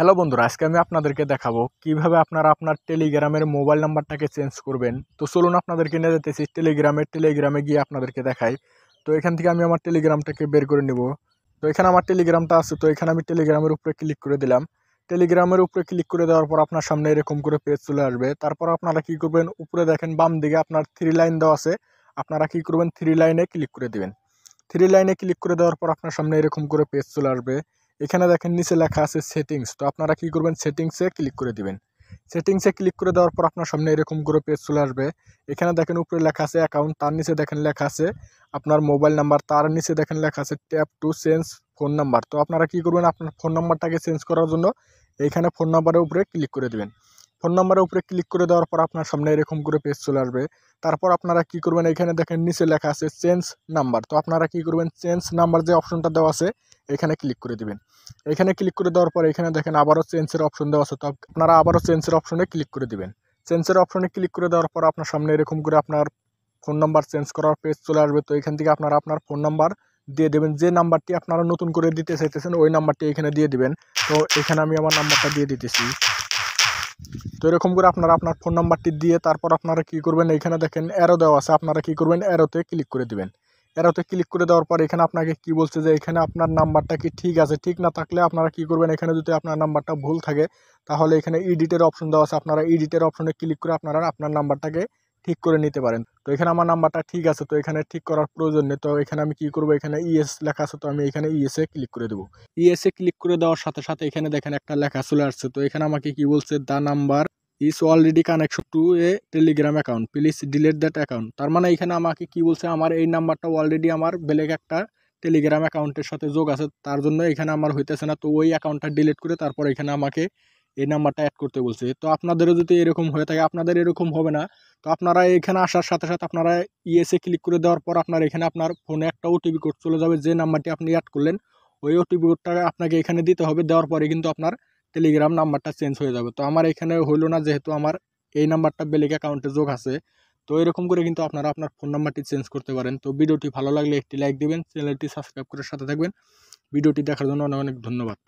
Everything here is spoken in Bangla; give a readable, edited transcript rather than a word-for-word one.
হ্যালো বন্ধুরা, আজকে আমি আপনাদেরকে দেখাবো কিভাবে আপনারা আপনার টেলিগ্রামের মোবাইল নাম্বারটাকে চেঞ্জ করবেন। তো চলুন আপনাদেরকে নিয়ে যেতেছি টেলিগ্রামে গিয়ে আপনাদেরকে দেখাই। তো এখান থেকে আমি আমার টেলিগ্রামটাকে বের করে নিব। তো এখানে আমার টেলিগ্রামটা আছে, তো এখানে আমি টেলিগ্রামের উপরে ক্লিক করে দিলাম। টেলিগ্রামের উপরে ক্লিক করে দেওয়ার পর আপনার সামনে এরকম করে পেজ চলে আসবে। তারপর আপনারা কি করবেন, উপরে দেখেন বাম দিকে আপনার 3 লাইন দেওয়া আছে। আপনারা কি করবেন, 3 লাইনে ক্লিক করে দিবেন। 3 লাইনে ক্লিক করে দেওয়ার পর আপনার সামনে এরকম করে পেজ চলে আসবে। এখানে দেখেন নিচে লেখা আছে সেটিংস, তো আপনারা কি করবেন, সেটিংসে ক্লিক করে দিবেন। সেটিংসে ক্লিক করে দেওয়ার পর আপনার সামনে এরকম করে পেজ চলে আসবে। এখানে দেখেন উপরে লেখা আছে অ্যাকাউন্ট, তার নিচে দেখেন লেখা আছে আপনার মোবাইল নাম্বার, তার নিচে দেখেন লেখা আছে tap to change phone number. তো আপনারা কি করবেন, আপনার ফোন নাম্বারটাকে চেঞ্জ করার জন্য এইখানে ফোন নাম্বারের উপরে ক্লিক করে দিবেন। ফোন নাম্বারের উপরে ক্লিক করে দেওয়ার পর আপনার সামনে এরকম করে পেজ চলে আসবে। তারপর আপনারা কি করবেন, এখানে দেখেন নিচে লেখা আছে চেঞ্জ নাম্বার, তো আপনারা কি করবেন, চেঞ্জ নাম্বার যে অপশনটা দেওয়া আছে এখানে ক্লিক করে দিবেন। এখানে ক্লিক করে দেওয়ার পর এখানে দেখেন আবারও চেঞ্জের অপশন দেওয়া আছে, তো আপনারা আবারও চেঞ্জের অপশনে ক্লিক করে দিবেন। চেঞ্জের অপশনে ক্লিক করে দেওয়ার পর আপনার সামনে এরকম করে আপনার ফোন নাম্বার চেঞ্জ করার পেজ চলে আসবে। তো এখান থেকে আপনারা আপনার ফোন নাম্বার দিয়ে দেবেন, যে নাম্বারটি আপনারা নতুন করে দিতে চাইতেছেন ওই নাম্বারটি এখানে দিয়ে দিবেন। তো এখানে আমি আমার নাম্বারটা দিয়ে দিতেছি। তো এরকম করে আপনারা আপনার ফোন নাম্বারটি দিয়ে তারপর আপনারা কি করবেন, এখানে দেখেন অ্যারো দেওয়া আছে, আপনারা কি করবেন, অ্যারোতে ক্লিক করে দিবেন। অ্যারোতে ক্লিক করে দেওয়ার পর এখানে আপনাকে কি বলছে যে এখানে আপনার নাম্বারটা কি ঠিক আছে, ঠিক না থাকলে আপনারা কি করবেন, এখানে যদি আপনার নাম্বারটা ভুল থাকে তাহলে এখানে এডিটের অপশন দেওয়া আছে, আপনারা এডিটের অপশনে ক্লিক করে আপনারা আপনার নাম্বারটাকে ঠিক করে নিতে পারেন। তো এখানে আমার নাম্বারটা ঠিক আছে, তো এখানে ঠিক করার প্রয়োজন নেই। তো এখানে আমি কি করবো, এখানে ইএস লেখা আছে, তো আমি এখানে ইএসএ ক্লিক করে দেবো। ইএসএ ক্লিক করে দেওয়ার সাথে সাথে এখানে দেখেন একটা লেখা চলে আসছে। তো এখানে আমাকে কি বলছে, the number is already connection to a Telegram account, please delete that account. তার মানে এখানে আমাকে কি বলছে, আমার এই নাম্বারটা অলরেডি আমার বেলেগ একটা টেলিগ্রাম অ্যাকাউন্টের সাথে যোগ আছে, তার জন্য এখানে আমার হইতেছে না। তো ওই অ্যাকাউন্টটা ডিলিট করে তারপর এখানে আমাকে এই নাম্বারটা অ্যাড করতে বলছে। তো আপনাদেরও যদি এরকম হয়ে থাকে, আপনাদের এরকম হবে না। তো আপনারা এখানে আসার সাথে সাথে আপনারা ইএসএ ক্লিক করে দেওয়ার পর আপনার এখানে আপনার ফোনে একটা ওটিপি কোড চলে যাবে, যে নাম্বারটি আপনি অ্যাড করলেন ওই ওটিপি কোডটা আপনাকে এখানে দিতে হবে। দেওয়ার পরে কিন্তু আপনার টেলিগ্রাম নাম্বারটা চেঞ্জ হয়ে যাবে। তো আমার এখানে হইলো না, যেহেতু আমার এই নাম্বারটা বেলেগ অ্যাকাউন্টে যোগ আছে। তো এরকম করে কিন্তু আপনারা আপনার ফোন নাম্বারটি চেঞ্জ করতে পারেন। তো ভিডিওটি ভালো লাগলে একটি লাইক দিবেন, চ্যানেলটি সাবস্ক্রাইব করে সাথে থাকবেন। ভিডিওটি দেখার জন্য অনেক অনেক ধন্যবাদ।